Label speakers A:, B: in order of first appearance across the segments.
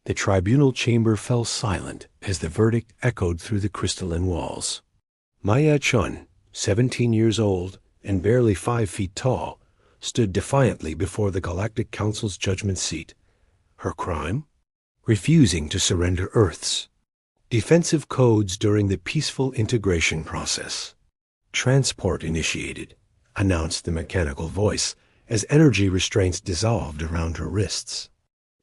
A: The tribunal chamber fell silent as the verdict echoed through the crystalline walls. Maya Chun, 17 years old and barely 5 feet tall, stood defiantly before the Galactic Council's judgment seat. Her crime? Refusing to surrender Earth's defensive codes during the peaceful integration process. "Transport initiated," announced the mechanical voice as energy restraints dissolved around her wrists.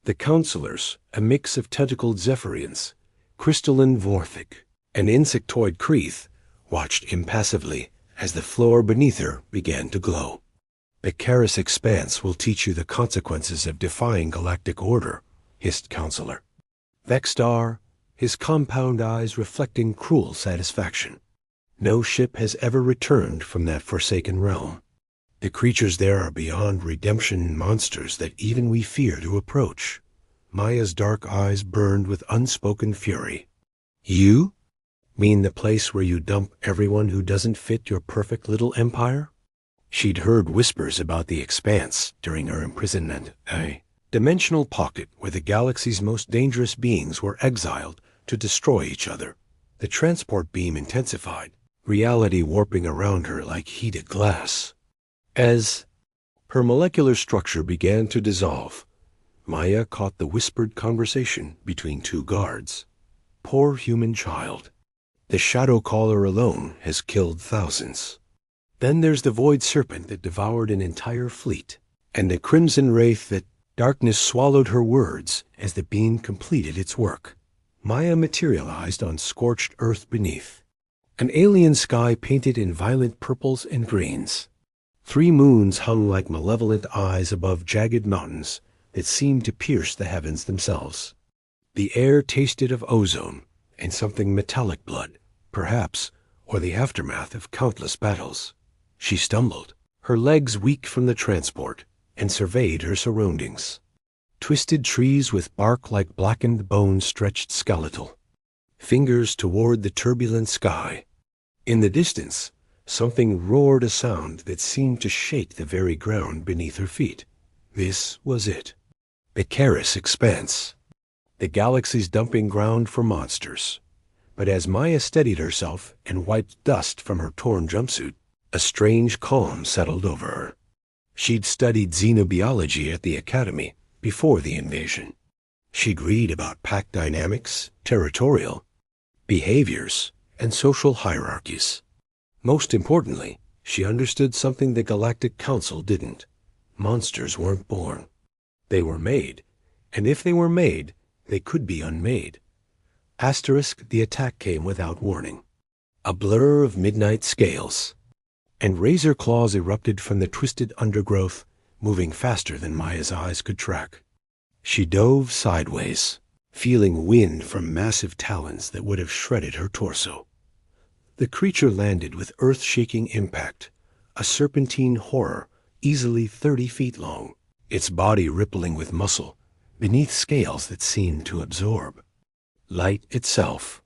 A: The counselors, a mix of tentacled Zephyrians, crystalline Vorthic, and insectoid Kreeth, watched impassively as the floor beneath her began to glow. "The Karis expanse will teach you the consequences of defying galactic order," hissed Counselor Vexstar, his compound eyes reflecting cruel satisfaction. "No ship has ever returned from that forsaken realm. The creatures there are beyond redemption monsters that even we fear to approach." Maya's dark eyes burned with unspoken fury. "You mean the place where you dump everyone who doesn't fit your perfect little empire?" She'd heard whispers about the expanse during her imprisonment, a dimensional pocket where the galaxy's most dangerous beings were exiled to destroy each other. The transport beam intensified, reality warping around her like heated glass. As her molecular structure began to dissolve, Maya caught the whispered conversation between two guards. "Poor human child. The Shadow Caller alone has killed thousands. Then there's the Void Serpent that devoured an entire fleet, and the Crimson Wraith that..." Darkness swallowed her words as the beam completed its work. Maya materialized on scorched earth beneath. An alien sky painted in violent purples and greens. 3 moons hung like malevolent eyes above jagged mountains that seemed to pierce the heavens themselves. The air tasted of ozone and something metallic blood, perhaps, or the aftermath of countless battles. She stumbled, her legs weak from the transport, and surveyed her surroundings. Twisted trees with bark like blackened bones stretched skeletal. Fingers toward the turbulent sky. In the distance, something roared a sound that seemed to shake the very ground beneath her feet. This was it. The Karis expanse. The galaxy's dumping ground for monsters. But as Maya steadied herself and wiped dust from her torn jumpsuit, a strange calm settled over her. She'd studied xenobiology at the academy before the invasion. She'd read about pack dynamics, territorial behaviors, and social hierarchies. Most importantly, she understood something the Galactic Council didn't. Monsters weren't born. They were made, and if they were made, they could be unmade. Asterisk, the attack came without warning. A blur of midnight scales, and razor claws erupted from the twisted undergrowth, moving faster than Maya's eyes could track. She dove sideways, feeling wind from massive talons that would have shredded her torso. The creature landed with earth-shaking impact, a serpentine horror easily 30 feet long, its body rippling with muscle, beneath scales that seemed to absorb. Light itself.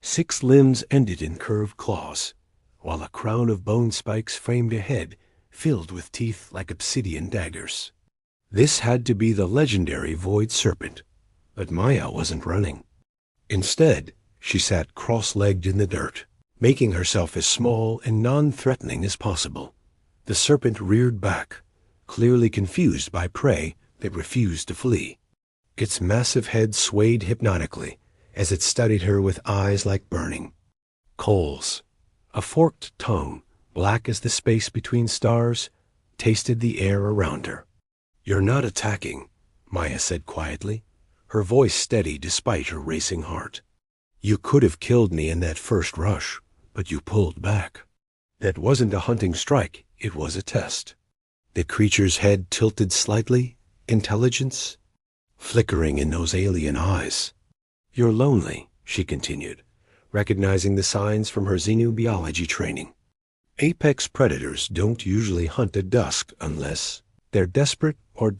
A: 6 limbs ended in curved claws, while a crown of bone spikes framed a head filled with teeth like obsidian daggers. This had to be the legendary Void Serpent, but Maya wasn't running. Instead, she sat cross-legged in the dirt, making herself as small and non-threatening as possible. The serpent reared back, clearly confused by prey that refused to flee. Its massive head swayed hypnotically as it studied her with eyes like burning coals. A forked tongue, black as the space between stars, tasted the air around her. "You're not attacking," Maya said quietly, her voice steady despite her racing heart. "You could have killed me in that first rush, but you pulled back. That wasn't a hunting strike, it was a test." The creature's head tilted slightly, intelligence flickering in those alien eyes. "You're lonely," she continued, recognizing the signs from her xenobiology training. "Apex predators don't usually hunt at dusk unless they're desperate or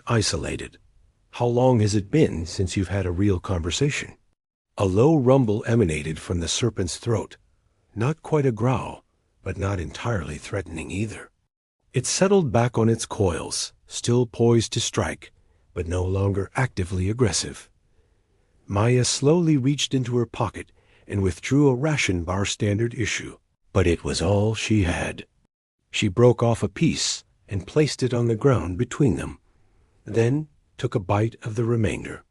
A: isolated. How long has it been since you've had a real conversation?" A low rumble emanated from the serpent's throat, not quite a growl, but not entirely threatening either. It settled back on its coils, still poised to strike, but no longer actively aggressive. Maya slowly reached into her pocket and withdrew a ration bar standard issue, but it was all she had. She broke off a piece and placed it on the ground between them, then took a bite of the remainder.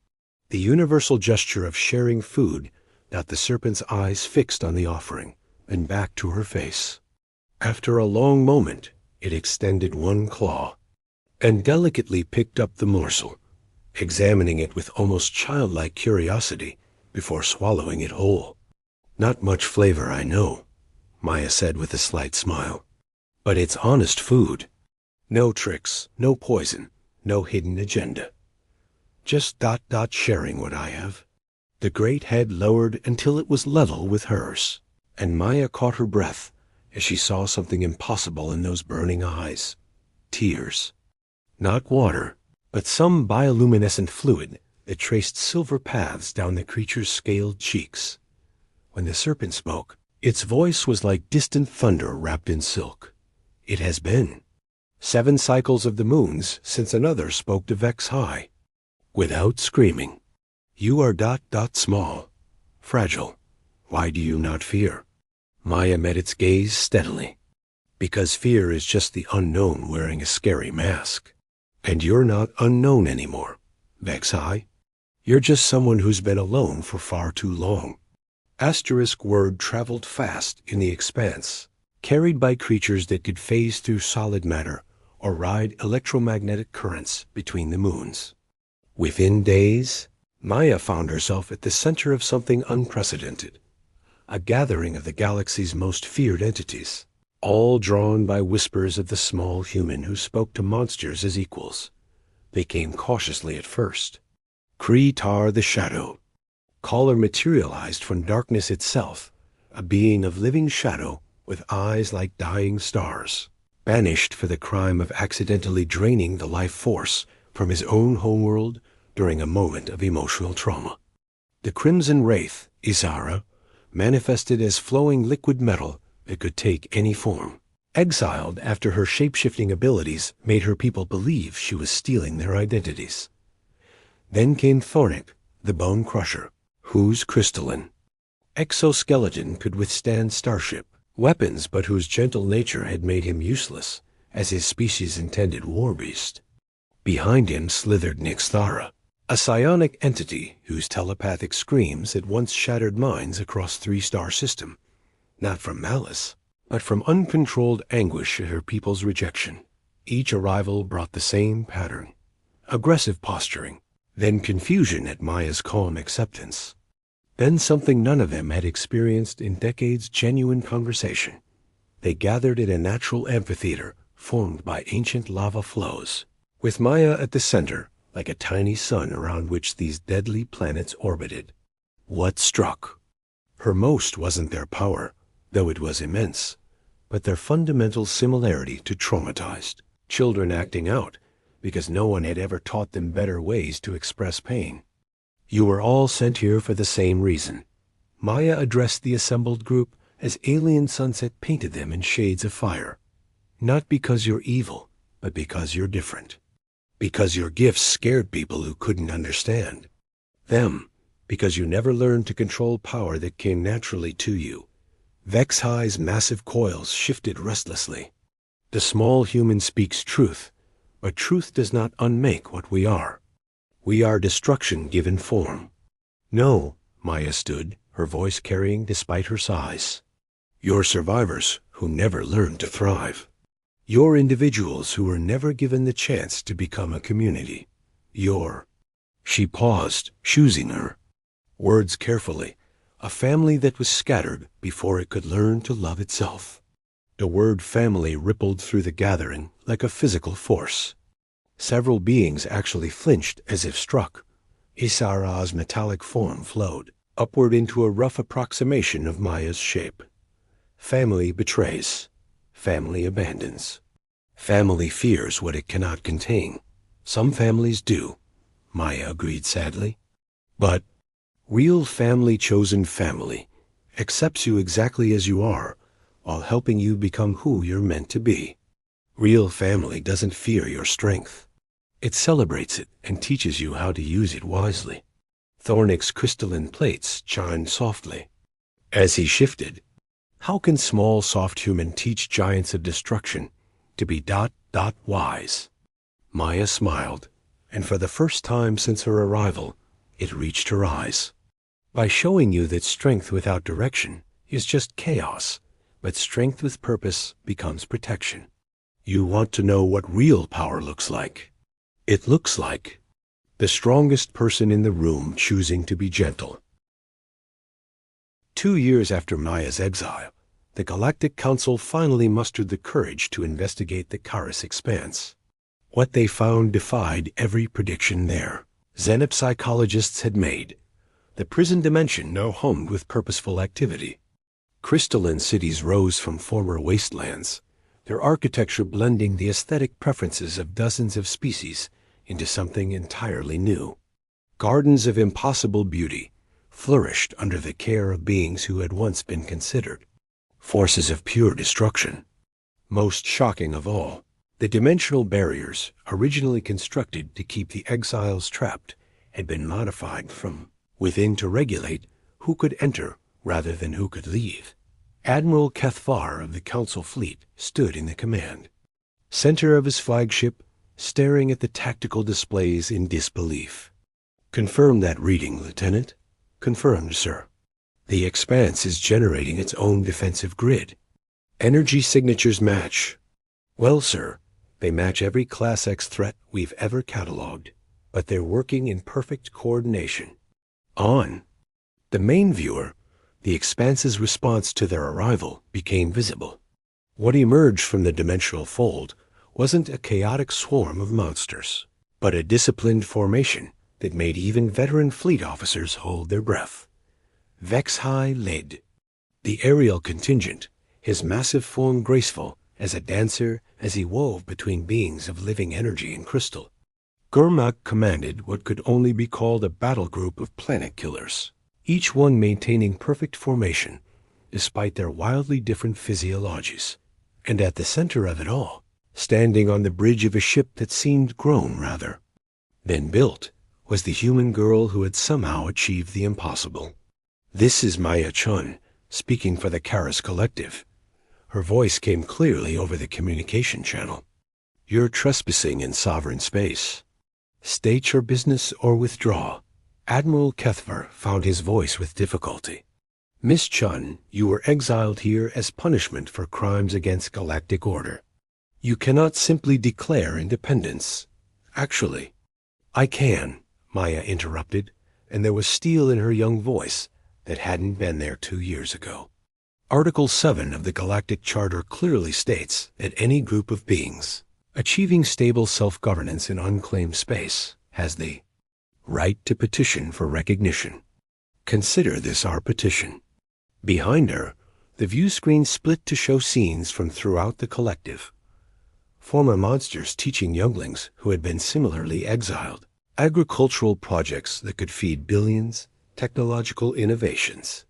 A: The universal gesture of sharing food got the serpent's eyes fixed on the offering and back to her face. After a long moment, it extended one claw and delicately picked up the morsel, examining it with almost childlike curiosity before swallowing it whole. "Not much flavor, I know," Maya said with a slight smile. "But it's honest food. No tricks, no poison, no hidden agenda. Just sharing what I have." The great head lowered until it was level with hers, and Maya caught her breath as she saw something impossible in those burning eyes. Tears. Not water, but some bioluminescent fluid that traced silver paths down the creature's scaled cheeks. When the serpent spoke, its voice was like distant thunder wrapped in silk. It has been 7 cycles of the moons since another spoke to Vex High. Without screaming, "You are small, fragile. Why do you not fear?" Maya met its gaze steadily. "Because fear is just the unknown wearing a scary mask. And you're not unknown anymore, Vex High. You're just someone who's been alone for far too long." Asterisk word traveled fast in the expanse, carried by creatures that could phase through solid matter or ride electromagnetic currents between the moons. Within days, Maya found herself at the center of something unprecedented, a gathering of the galaxy's most feared entities, all drawn by whispers of the small human who spoke to monsters as equals. They came cautiously at first. Kree-Tar the Shadow. Caller materialized from darkness itself, a being of living shadow with eyes like dying stars, banished for the crime of accidentally draining the life force from his own homeworld during a moment of emotional trauma. The Crimson Wraith, Isara, manifested as flowing liquid metal that could take any form. Exiled after her shape-shifting abilities made her people believe she was stealing their identities. Then came Thornic, the Bone Crusher, whose crystalline exoskeleton could withstand starship weapons, but whose gentle nature had made him useless as his species' intended war beast. Behind him slithered Nixthara, a psionic entity whose telepathic screams had once shattered minds across 3-star system, not from malice, but from uncontrolled anguish at her people's rejection. Each arrival brought the same pattern: aggressive posturing, then confusion at Maya's calm acceptance, then something none of them had experienced in decades' genuine conversation. They gathered in a natural amphitheater formed by ancient lava flows, with Maya at the center, like a tiny sun around which these deadly planets orbited. What struck her most wasn't their power, though it was immense, but their fundamental similarity to traumatized children acting out because no one had ever taught them better ways to express pain. "You were all sent here for the same reason." Maya addressed the assembled group as alien sunset painted them in shades of fire. "Not because you're evil, but because you're different. Because your gifts scared people who couldn't understand them. Because you never learned to control power that came naturally to you." Vex High's massive coils shifted restlessly. "The small human speaks truth, but truth does not unmake what we are. We are destruction given form." "No," Maya stood, her voice carrying despite her size. "You're survivors who never learned to thrive. You're individuals who were never given the chance to become a community. You're—" She paused, choosing her words carefully. "A family that was scattered before it could learn to love itself." The word family rippled through the gathering like a physical force. Several beings actually flinched as if struck. Isara's metallic form flowed upward into a rough approximation of Maya's shape. Family betrays. Family abandons. Family fears what it cannot contain. Some families do, Maya agreed sadly. But real family-chosen family accepts you exactly as you are while helping you become who you're meant to be. Real family doesn't fear your strength. It celebrates it and teaches you how to use it wisely. Thornick's crystalline plates chimed softly. As he shifted, how can small, soft human teach giants of destruction to be ... wise? Maya smiled, and for the first time since her arrival, it reached her eyes. By showing you that strength without direction is just chaos, but strength with purpose becomes protection. You want to know what real power looks like. It looks like the strongest person in the room choosing to be gentle. 2 years after Maya's exile, the Galactic Council finally mustered the courage to investigate the Karis expanse. What they found defied every prediction their xenopsychologists had made. The prison dimension now hummed with purposeful activity. Crystalline cities rose from former wastelands, their architecture blending the aesthetic preferences of dozens of species into something entirely new. Gardens of impossible beauty flourished under the care of beings who had once been considered forces of pure destruction. Most shocking of all, the dimensional barriers, originally constructed to keep the exiles trapped, had been modified from within to regulate who could enter rather than who could leave. Admiral Cathvar of the Council fleet stood in the command center of his flagship, staring at the tactical displays in disbelief. "Confirm that reading, Lieutenant." "Confirmed, sir." "The expanse is generating its own defensive grid. Energy signatures match." "Well, sir, they match every Class X threat we've ever cataloged, but they're working in perfect coordination." On the main viewer, the expanse's response to their arrival became visible. What emerged from the dimensional fold wasn't a chaotic swarm of monsters, but a disciplined formation that made even veteran fleet officers hold their breath. HFY led the aerial contingent, his massive form graceful as a dancer as he wove between beings of living energy and crystal. Gurmak commanded what could only be called a battle group of planet killers, each one maintaining perfect formation despite their wildly different physiologies. And at the center of it all, standing on the bridge of a ship that seemed grown rather than built, was the human girl who had somehow achieved the impossible. "This is Maya Chun, speaking for the Karis Collective." Her voice came clearly over the communication channel. "You're trespassing in sovereign space. State your business or withdraw." Admiral Cathvar found his voice with difficulty. "Miss Chun, you were exiled here as punishment for crimes against galactic order. You cannot simply declare independence." "Actually, I can," Maya interrupted, and there was steel in her young voice that hadn't been there 2 years ago. Article 7 of the Galactic Charter clearly states that any group of beings achieving stable self-governance in unclaimed space has the right to petition for recognition. Consider this our petition. Behind her, the view screen split to show scenes from throughout the collective. Former monsters teaching younglings who had been similarly exiled, agricultural projects that could feed billions, technological innovations.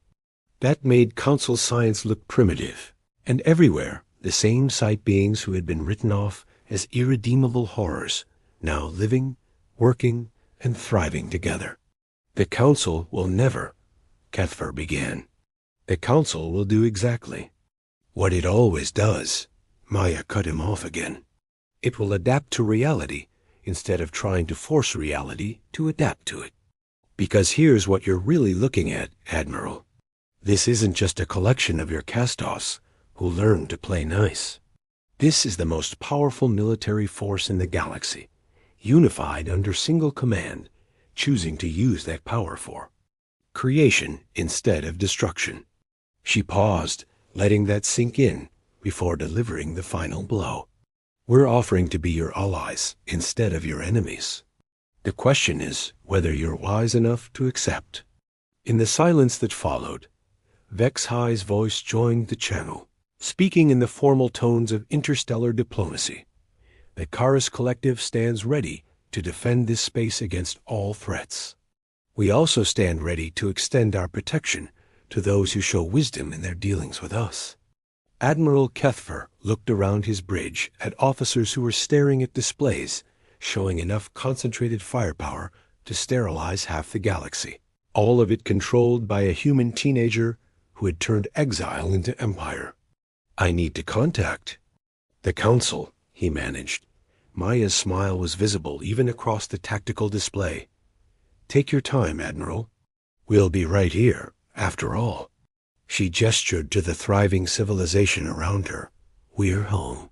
A: That made Council science look primitive, and everywhere the same sight beings who had been written off as irredeemable horrors, now living, working, and thriving together. "The Council will never," Cathvar began. "The Council will do exactly what it always does." Maya cut him off again. "It will adapt to reality instead of trying to force reality to adapt to it. Because here's what you're really looking at, Admiral. This isn't just a collection of your cast-offs who learned to play nice. This is the most powerful military force in the galaxy, unified under single command, choosing to use that power for creation instead of destruction." She paused, letting that sink in before delivering the final blow. "We're offering to be your allies instead of your enemies. The question is whether you're wise enough to accept." In the silence that followed, HFY's voice joined the channel, speaking in the formal tones of interstellar diplomacy. "The Karis Collective stands ready to defend this space against all threats. We also stand ready to extend our protection to those who show wisdom in their dealings with us." Admiral Cathvar looked around his bridge at officers who were staring at displays showing enough concentrated firepower to sterilize half the galaxy. All of it controlled by a human teenager who had turned exile into empire. "I need to contact the Council," he managed. Maya's smile was visible even across the tactical display. "Take your time, Admiral. We'll be right here, after all." She gestured to the thriving civilization around her. "We're home."